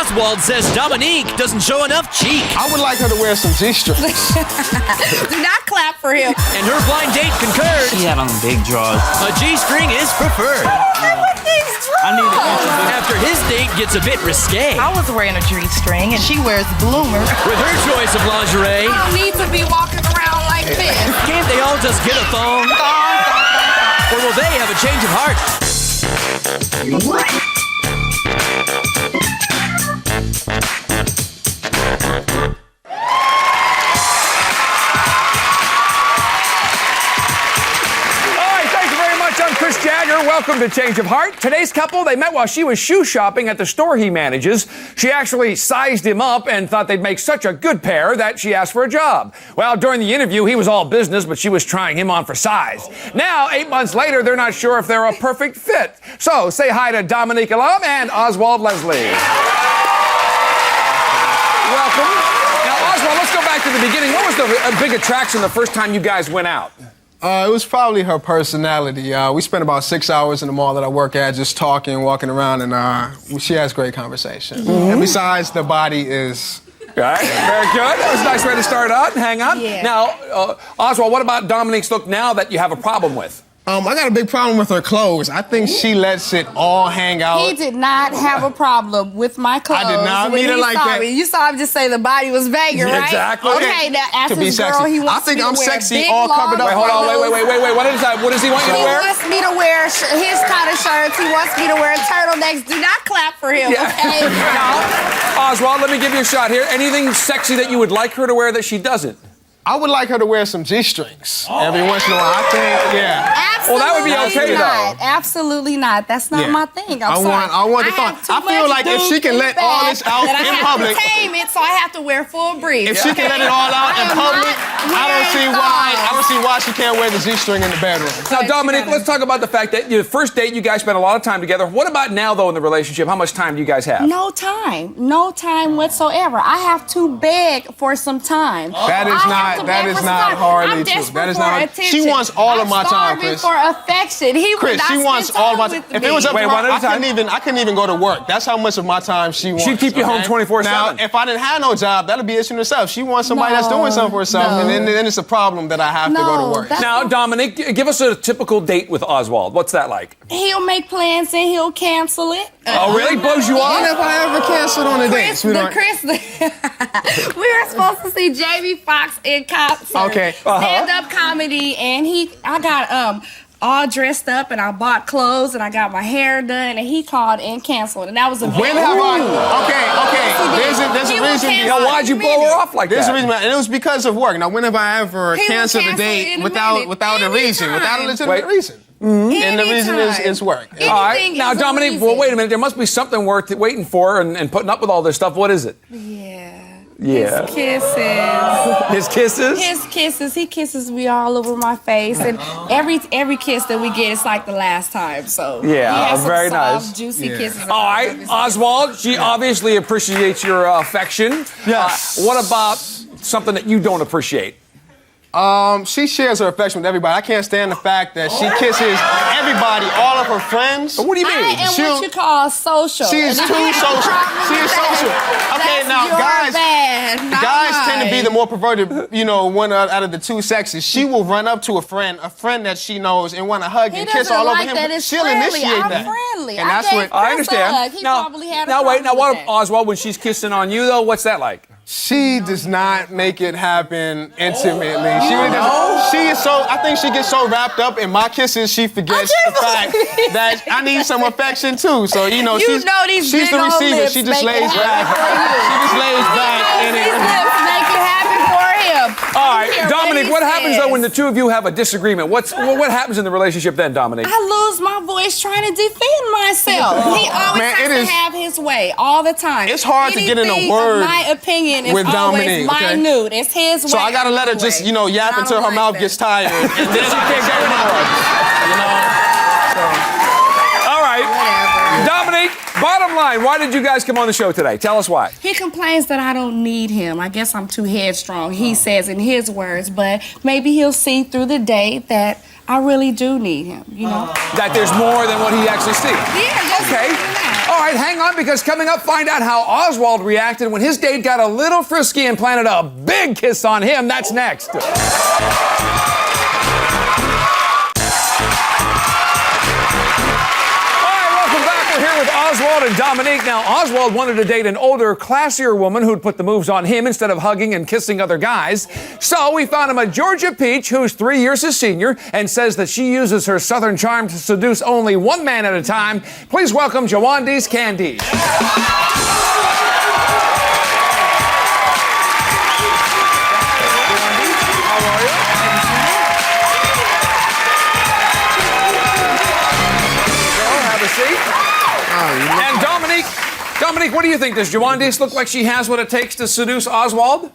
Oswald says Domonique doesn't show enough cheek. I would like her to wear some G-strings. Do not clap for him. And her blind date concurred. She had on big drawers. A G-string is preferred. I need to introduce. After his date gets a bit risque. I was wearing a G-string and she wears bloomers. With her choice of lingerie. I don't need to be walking around like this. Can't they all just get a thong? Or will they have a change of heart? I'm Chris Jagger. Welcome to Change of Heart. Today's couple, they met while she was shoe shopping at the store he manages. She actually sized him up and thought they'd make such a good pair that she asked for a job. Well, during the interview, he was all business, but she was trying him on for size. Now, 8 months later, they're not sure if they're a perfect fit. So, say hi to Domonique alum and Oswald Leslie. Welcome. Now, Oswald, let's go back to the beginning. What was the big attraction the first time you guys went out? It was probably her personality. We spent about 6 hours in the mall that I work at just talking, walking around, and she has great conversation. Mm-hmm. And besides, the body is... Right, very good. That was a nice way to start out and hang on. Yeah. Now, Oswald, what about Domonique's look now that you have a problem with? I got a big problem with her clothes. I think she lets it all hang out. He did not have a problem with my clothes. I did not when mean it he like saw that. me. You saw him just say the body was banging, right? Exactly. Okay, now as To be his sexy. girl, he I wants think me to I'm wear sexy, big, all covered long up. Wait, hold on, clothes. wait. What does he want you to He wear? wants me to wear his kind of shirts. He wants me to wear turtlenecks. Do not clap for him, okay? Now, Oswald, let me give you a shot here. Anything sexy that you would like her to wear that she doesn't? I would like her to wear some G-strings every once in a while. I think, yeah. Absolutely Well, that would be okay, not. though. Absolutely not. That's not Yeah. my thing. I'm I sorry. want the have thought. too I feel much like if she can in let the all bag this out that I in have public- to tame it, so I have to wear full briefs. If she can let it all out in public, I don't see why she can't wear the G-string in the bedroom. Now, Domonique, let's talk about the fact that your first date, you guys spent a lot of time together. What about now, though, in the relationship? How much time do you guys have? No time whatsoever. I have to beg for some time. That is not hardly true. That is not. She wants all of my time, Chris. For affection. He would Chris, not she wants spend all of time my. with If me. it was up to Wait, her, one at a I time. couldn't even go to work. That's how much of my time she wants. She'd keep you home 24/7. Now, if I didn't have no job, that'd be an issue in herself. She wants somebody that's doing something for herself, and then it's a problem that I have to go to work. that's Now, Domonique, give us a typical date with Oswald. What's that like? He'll make plans and he'll cancel it. Oh, really? Blows you When off? have I ever canceled on a date, sweetheart? We were supposed to see Jamie Foxx in concert. Okay. Stand-up comedy, and I got all dressed up, and I bought clothes, and I got my hair done, and he called and canceled, and that was a When have I? Okay. There's a He will reason. cancel. Now, why'd you blow her off like There's that? a reason, and it was because of work. Now, when have I ever He will canceled a cancel date in a without minute. a reason, without a legitimate Wait. reason? And the reason is work. All right. Anything Now, is a Domonique, reason. well, wait a minute. There must be something worth waiting for and putting up with all this stuff. What is it? Yeah. His kisses. His kisses? His kisses. He kisses me all over my face, and every kiss that we get, it's like the last time. So Yeah, he has some very soft, nice. juicy kisses. All right, Oswald, she obviously appreciates your affection. Yes. What about something that you don't appreciate? She shares her affection with everybody. I can't stand the fact that she kisses everybody, all of her friends. What do you mean? I am what you call social. She is And if too you have a social. problem She with is that, social. Okay, that's now, your guys- bad, not Guys tend to be mine. the more perverted, one out of the two sexes. She will run up to a friend that she knows, and want to hug He and kiss doesn't all over like him. that. It's She'll friendly. initiate I'm that. friendly. And I that's gave what I Chris a understand. hug. He probably had a now wait. Now, problem what, with that. Oswald? When she's kissing on you, though, what's that like? She does not make it happen intimately. She really doesn't. She is so. I think she gets so wrapped up in my kisses, she forgets the fact that I need some affection too. So You she's know these she's big the old receiver. lips She just make it lays back. happen for you. She just lays back in These it. lips make it happen for him. All right, Hear Domonique, he what happens though when the says. two of you have a disagreement? What happens in the relationship then, Domonique? I lose my voice trying to defend myself. He always Man, it has is- to have his way all the time. It's hard to get in a Anything word of my opinion is with always Domonique, okay? minute. It's his way. So I gotta let her just anyway. yap And I until don't her like mouth that. gets tired, and then She can't get anymore. All right, Domonique, bottom line, why did you guys come on the show today? Tell us why. He complains that I don't need him. I guess I'm too headstrong, he says in his words, but maybe he'll see through the day that I really do need him, you know? That there's more than what he actually sees. Yeah, just Okay. All right, hang on, because coming up, find out how Oswald reacted when his date got a little frisky and planted a big kiss on him. That's next. Here with Oswald and Domonique. Now, Oswald wanted to date an older, classier woman who'd put the moves on him instead of hugging and kissing other guys. So we found him a Georgia peach who's 3 years his senior and says that she uses her southern charm to seduce only one man at a time. Please welcome Jowanda's Candy. And Domonique, what do you think? Does Jowanda look like she has what it takes to seduce Oswald?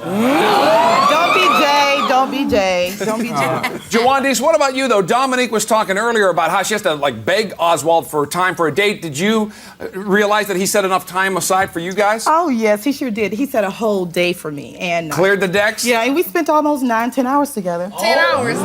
Don't be Jay. Don't be Jay. Don't be Jay. Jowanda, what about you, though? Domonique was talking earlier about how she has to, beg Oswald for time for a date. Did you realize that he set enough time aside for you guys? Oh, yes, he sure did. He set a whole day for me. And cleared the decks? Yeah, and we spent almost 9-10 hours together. 10 hours,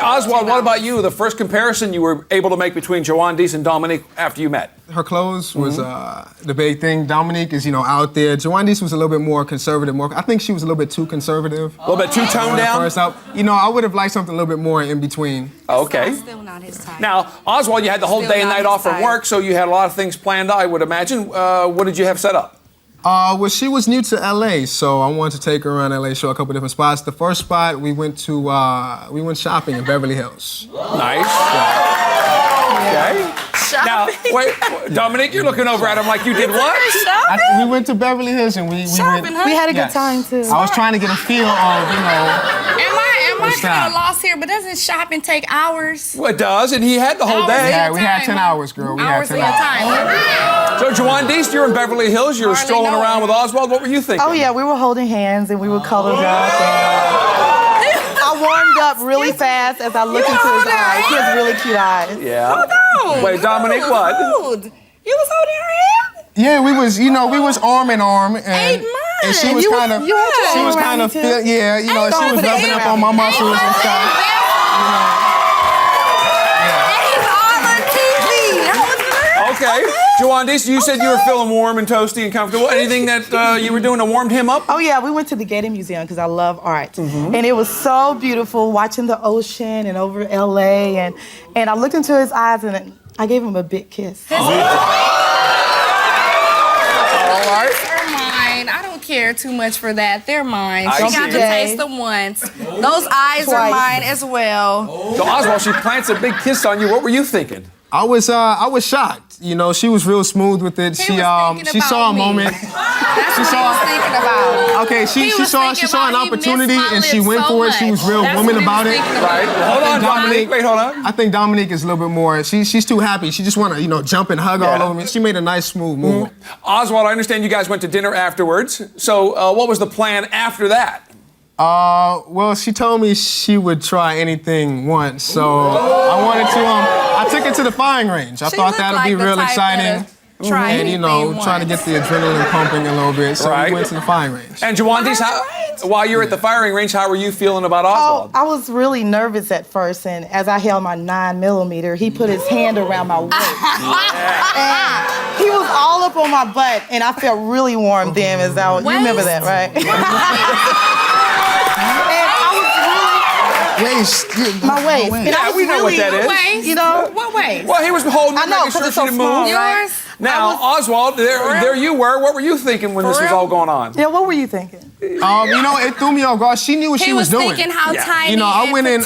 Oswald, what about you? The first comparison you were able to make between Jowanda and Domonique after you met? Her clothes was the big thing. Domonique is, out there. Jowanda was a little bit more conservative. I think she was a little bit too conservative. A little bit too toned down? First up, I would have liked something a little bit more in between. Okay. Still not his type. Now, Oswald, you had the whole day and night off from work, so you had a lot of things planned, I would imagine. What did you have set up? Well, she was new to LA, so I wanted to take her around LA, show a couple different spots. The first spot we went shopping in Beverly Hills. Nice. Okay. Now, wait, Domonique, you're looking over at him like you did what? We went to Beverly Hills and we went. We had a good time, too. I was trying to get a feel of, Am I kind of lost here, but doesn't shopping take hours? Well, it does, and he had the whole day. Yeah, we had 10 hours, girl. We had 10 hours. So, Jowanda, you're in Beverly Hills. You're strolling around with Oswald. What were you thinking? Oh, yeah, we were holding hands and we were colored up. I warmed up really fast as I looked into his eyes. He has really cute eyes. Yeah. Hold on. Wait, Domonique, what? You was holding her hand? Yeah, we was arm in arm. 8 months. And she was kind of, she was rubbing up on my muscles and stuff. Okay. Jowanda, you said you were feeling warm and toasty and comfortable. Anything that you were doing to warm him up? Oh, yeah, we went to the Getty Museum because I love art. And it was so beautiful watching the ocean and over LA. And I looked into his eyes and I gave him a big kiss. All right. They're mine. I don't care too much for that. They're mine. She got to taste them once. Those eyes are mine as well. So, Oswald, she plants a big kiss on you. What were you thinking? I was shocked. She was real smooth with it. She saw a moment. That's what he was thinking about. Okay, she saw an opportunity and she went for it. She was real woman about it. Right. Hold on, Domonique. Wait, hold on. I think Domonique is a little bit more. She's too happy. She just want to jump and hug all over me. She made a nice smooth move. Oswald, I understand you guys went to dinner afterwards. So what was the plan after that? Well, she told me she would try anything once, so I wanted to. I took it to the firing range. I thought that would be real exciting. And trying to get the adrenaline pumping a little bit. So we went to the firing range. And Jowanda, while you were at the firing range, how were you feeling about Oswald? I was really nervous at first, and as I held my 9mm, he put his hand around my waist. And he was all up on my butt, and I felt really warm then. You remember that, right? Waist. My waist. Yeah, we know what that is. What waist? Well, he was holding her, making sure she didn't move. Yours? Now, Oswald, there you were. What were you thinking when this was all going on? Yeah, what were you thinking? It threw me off guard. She knew what she was doing. He was thinking how tiny and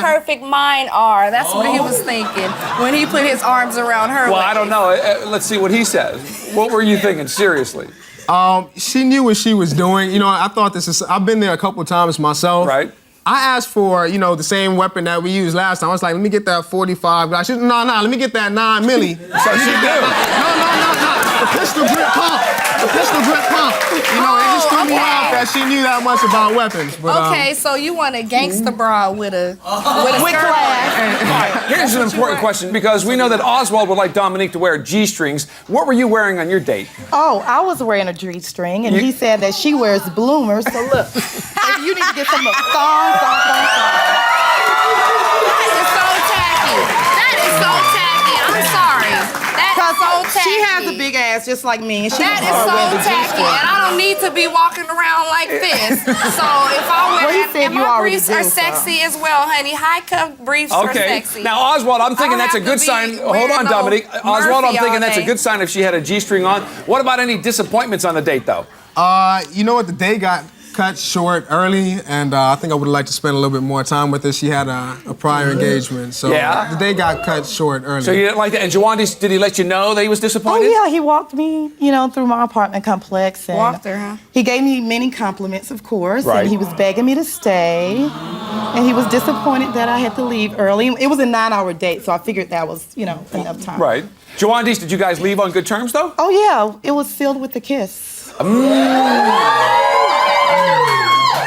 perfect mine are. That's what he was thinking when he put his arms around her. Well, I don't know. Let's see what he says. What were you thinking, seriously? She knew what she was doing. I thought I've been there a couple times myself. Right. I asked for, the same weapon that we used last time. I was like, let me get that 45. She said, no, let me get that 9mm. So she did. No. The pistol grip pump. It just threw me off that she knew that much about weapons. But, okay, so you want a gangster bra with a skirt. Here's an important question, because we know that Oswald would like Domonique to wear G-strings. What were you wearing on your date? Oh, I was wearing a G-string, and he said that she wears bloomers. So look, if you need to get some thong. so tacky. I'm sorry. That's so tacky. She has a big ass just like me, and she That was is so wear the tacky, G-string. and I don't need to be walking around like this. So if I wear Well, he that, said and you my already briefs are do, so. sexy as well, honey. High cuff briefs are Okay. sexy. Now, Oswald, I'm thinking I that's a don't have good to sign. be Hold wearing on, no Dominique. Oswald, I'm Murphy thinking all that's a day. good sign if she had a G-string on. What about any disappointments on the date, though? You know what? The day got cut short early, and I think I would have liked to spend a little bit more time with her. She had a prior engagement, so Yeah? the day got cut short early. So you didn't like that? And Jowanda, did he let you know that he was Oh disappointed? yeah, he walked me, through my apartment complex, and Walked her, huh? he gave me many compliments, of course, Right. and he was begging me to stay, and he was disappointed that I had to leave early. It was a 9-hour date, so I figured that was, enough time. Right. Jowanda, did you guys leave on good terms, though? Oh yeah, it was sealed with a kiss.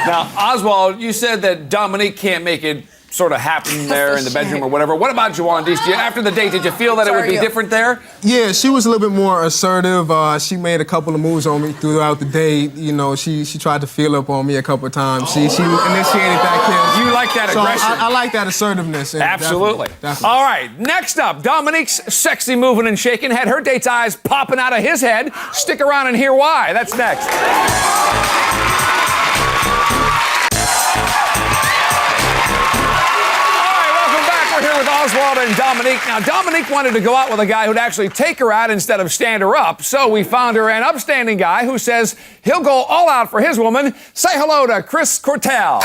Now, Oswald, you said that Dominique can't make it sort of happen there in the bedroom or whatever. What about Jowanda? After the date, did you feel that it would be different there? Yeah, she was a little bit more assertive. She made a couple of moves on me throughout the date. She tried to feel up on me a couple of times. She initiated that kiss. You like that So aggression? I like that assertiveness. Yeah, Absolutely. Definitely. All right, next up, Dominique's sexy moving and shaking had her date's eyes popping out of his head. Stick around and hear why. That's next. Here with Oswald and Domonique. Now, Dominique wanted to go out with a guy who'd actually take her out instead of stand her up, so we found her an upstanding guy who says he'll go all out for his woman. Say hello to Chris Cortell.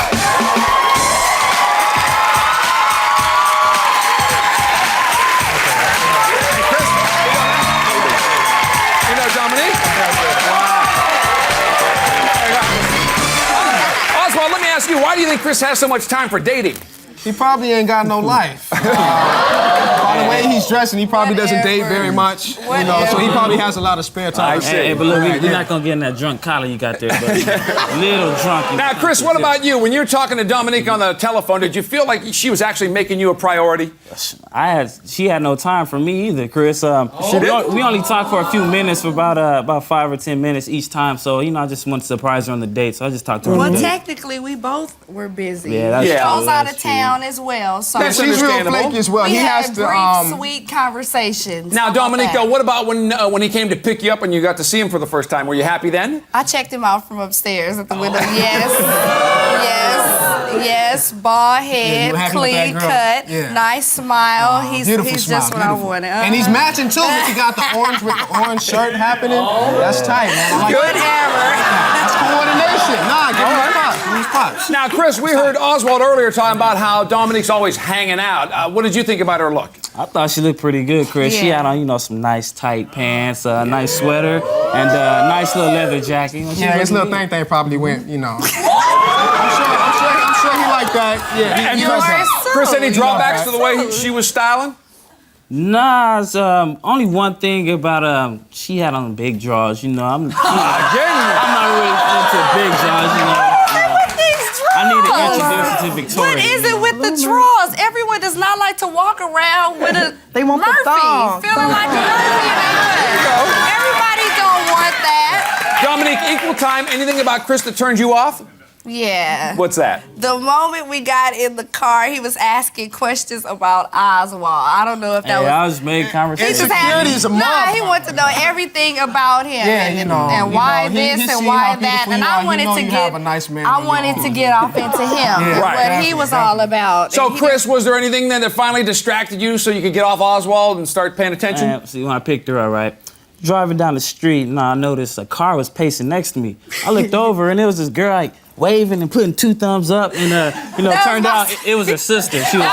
Hey, Chris. You know Dominique? Wow. Oswald, let me ask you, why do you think Chris has so much time for dating? He probably ain't got no life. By the way he's dressing, he probably doesn't date very much. So he probably has a lot of spare time. Hey, but look, we're not gonna get in that drunk collar you got there, but a little drunk. Now, Chris, what about you? When you're talking to Dominique on the telephone, did you feel like she was actually making you a priority? She had no time for me either, Chris. We only talked for a few minutes, for about 5 or 10 minutes each time. So I just wanted to surprise her on the date. So I just talked to her. Well, on the date. technically, we both were busy. Yeah, that's He true. goes out That's of true. town as well. So That's She's real understandable. flaky as well. we He has had to. brief, sweet conversations. Now, How about Dominique, that? though, what about when he came to pick you up and you got to see him for the first time? Were you happy then? I checked him out from upstairs at the window. Yes, bald head, you were happy with clean that girl. cut, Yeah. nice smile. He's Beautiful smile, just what beautiful. I wanted. And he's matching too. He got the orange with the orange shirt happening. That's tight, man. I like Whatever. That's coordination. Nah, give him his props. Give him his props. Now, Chris, we heard Oswald earlier talking about how Dominique's always hanging out. What did you think about her look? I thought she looked pretty good, Chris. She Yeah. had on, some nice tight pants, a nice sweater, and a nice little leather jacket. She Yeah, his looked little good. thing probably went, I'm sure he liked that. Yeah, And he Chris, liked that. Chris, any drawbacks right. to the way she was styling? Nah, it's, only one thing about she had on big drawers. I'm not really into big drawers. I need to introduce her to Victoria. What is it with the drawers? Everyone does not like to walk around with a They want the Murphy, thong. feeling like a Murphy. Everybody don't want that. Dominique, equal time, anything about Chris that turned you off? Yeah. What's that? The moment we got in the car, he was asking questions about Oswald. I don't know if that was. I was making conversation. He just had- Insecurity's a Nah, motherfucker. he wanted to know everything about him. Yeah, and, you know, and you why know, he this seen and why how that. beautiful And you I are. He wanted know to you get. have a nice man I on your wanted to arm. get off into him. Right. What he was all about. So, And he Chris, was there anything then that finally distracted you so you could get off Oswald and start paying attention? See, when I picked her up, right? Driving down the street, and I noticed a car was pacing next to me. I looked over, and it was this girl like waving and putting 2 thumbs up, and turned out it was her sister. She was My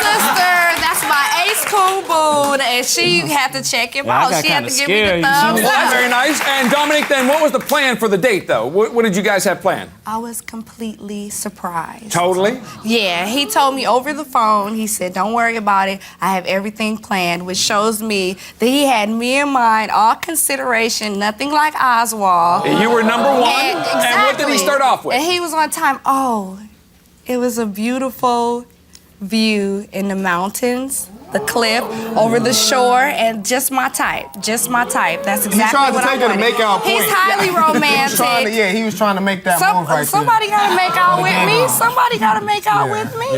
sister, that's my ace cool boo, and she had to check him Yeah, I out. got She had kinda to give me the scared. thumbs Well, up. very nice. And Dominique, then, what was the plan for the date, though? What did you guys have planned? I was completely surprised. Totally? Yeah, he told me over the phone, he said, don't worry about it. I have everything planned, which shows me that he had me in mind, all consideration, nothing like Oswald. You were number one. And, And what did he start off with? And he was on time. Oh, it was a beautiful view in the mountains the cliff, over the shore, and just my type. Just my type. That's exactly what I wanted. He tried to take her to make out point. He's highly romantic. He was trying to make that move right Somebody gotta make out with me. Somebody gotta make out with me. So,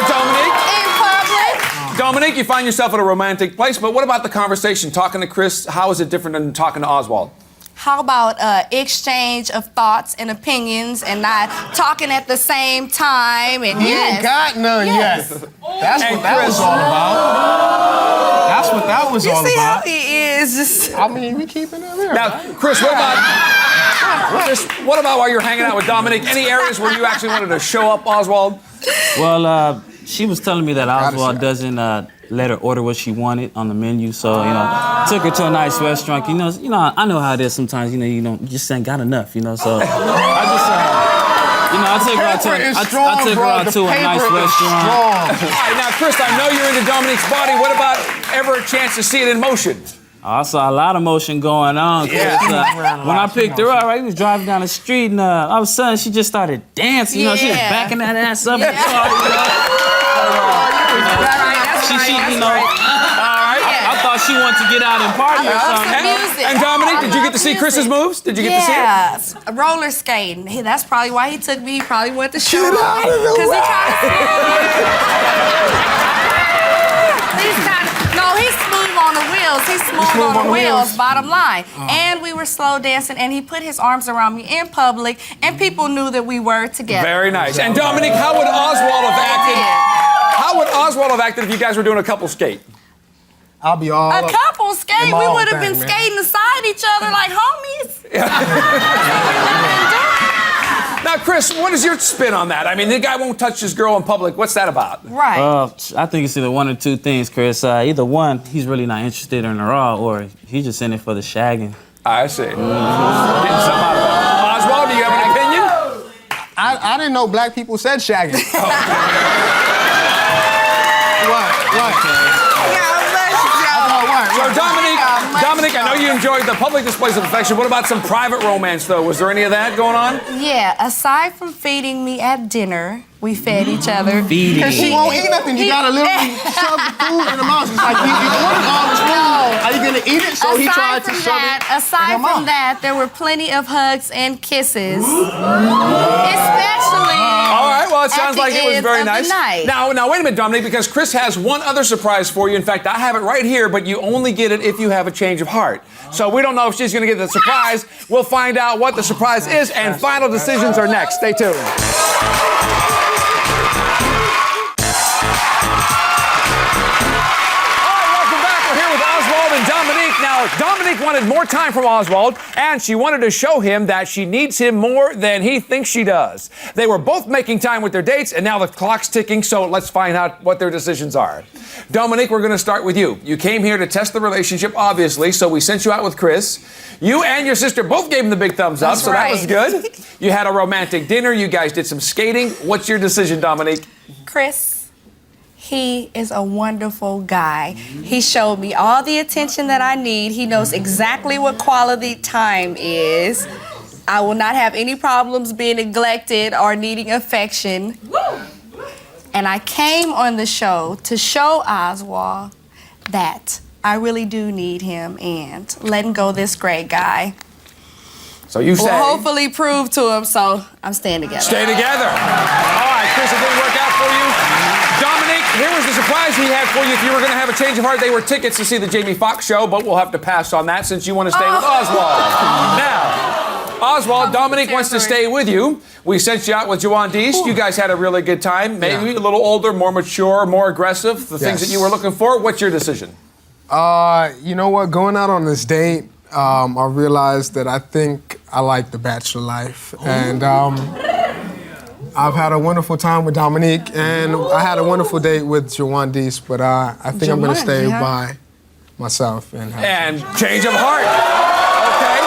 Domonique? In public. Domonique, you find yourself at a romantic place, but what about the conversation? Talking to Chris, how is it different than talking to Oswald? How about exchange of thoughts and opinions and not talking at the same time? And He ain't got none yet. That's what that was all about. That's what that was all You see about. how he is? I mean, we keeping it real. Now, Chris, what about while you're hanging out with Domonique? Any areas where you actually wanted to show up, Oswald? Well, she was telling me that Oswald doesn't let her order what she wanted on the menu, so took her to a nice restaurant. I know how it is sometimes. You just ain't got enough. So I just, I took her out to a nice restaurant. All right, now, Chris, I know you're into Dominique's body. What about ever a chance to see it in motion? I saw a lot of motion going on. When I picked her up, we was driving down the street, and all of a sudden she just started dancing. She was backing that ass up. I thought she wanted to get out and party or something. And Domonique, did you get to see Chris's moves? Did you get to see it? Yes, roller skating. That's probably why he took me. He probably went to show Get out of the way. he tried to he's smooth on the wheels. He's smooth on the wheels, bottom line. And we were slow dancing, and he put his arms around me in public, and people knew that we were together. Very nice. And Domonique, how would Oswald have acted? How would Oswald have acted if you guys were doing a couple skate? I'll be all A couple skate? We would have been man. skating beside each other like homies. Now, Chris, what is your spin on that? I mean, the guy won't touch his girl in public. What's that about? Right. I think it's either one or two things, Chris. Either one, he's really not interested in her all, or he's just in it for the shagging. I see. Getting something out of it. Oswald, do you have an opinion? I didn't know black people said shagging. What? So, Domonique, I know you enjoyed the public displays of affection. What about some private romance, though? Was there any of that going on? Yeah, aside from feeding me at dinner, we fed each other. Because she won't eat nothing. You gotta literally shove the food in the mouth. It's like you ordered all this food. Are you gonna eat it? So he tried to shove it. Aside from that, there were plenty of hugs and kisses. Especially. All right, well, it sounds like it was very nice. Night. Now, wait a minute, Domonique, because Chris has one other surprise for you. In fact, I have it right here, but you only get it if you have a change of heart. So we don't know if she's going to get the surprise. We'll find out what the surprise is, and final decisions are next. Stay tuned. And Domonique. Now, Domonique wanted more time from Oswald, and she wanted to show him that she needs him more than he thinks she does. They were both making time with their dates, and now the clock's ticking, so let's find out what their decisions are. Domonique, we're going to start with you. You came here to test the relationship, obviously, so we sent you out with Chris. You and your sister both gave him the big thumbs up, so that was good. You had a romantic dinner. You guys did some skating. What's your decision, Domonique? Chris. He is a wonderful guy. He showed me all the attention that I need. He knows exactly what quality time is. I will not have any problems being neglected or needing affection. And I came on the show to show Oswald that I really do need him and letting go this great guy. So you say... Will hopefully prove to him, so I'm staying together. Stay together. All right, Chris, it didn't work out for you. Domonique, here was the surprise he had for you. If you were going to have a change of heart, they were tickets to see the Jamie Foxx show, but we'll have to pass on that since you want to stay with Oswald. Now, Oswald, Domonique wants to stay with you. We sent you out with Jowanda. You guys had a really good time. Maybe a little older, more mature, more aggressive, the things that you were looking for. What's your decision? You know what? Going out on this date, I realized that I think I like the bachelor life. And I've had a wonderful time with Domonique, and I had a wonderful date with Jowanda, but I think I'm going to stay by myself. And change of heart. Okay.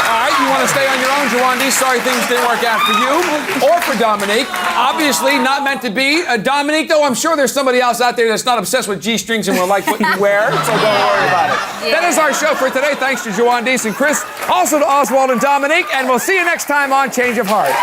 All right, you want to stay on your own, Jowanda. Sorry things didn't work out for you or for Domonique. Obviously not meant to be. Domonique, though, I'm sure there's somebody else out there that's not obsessed with G-strings and will like what you wear, so don't worry about it. That is our show for today. Thanks to Jowanda and Chris, also to Oswald and Domonique, and we'll see you next time on Change of Heart.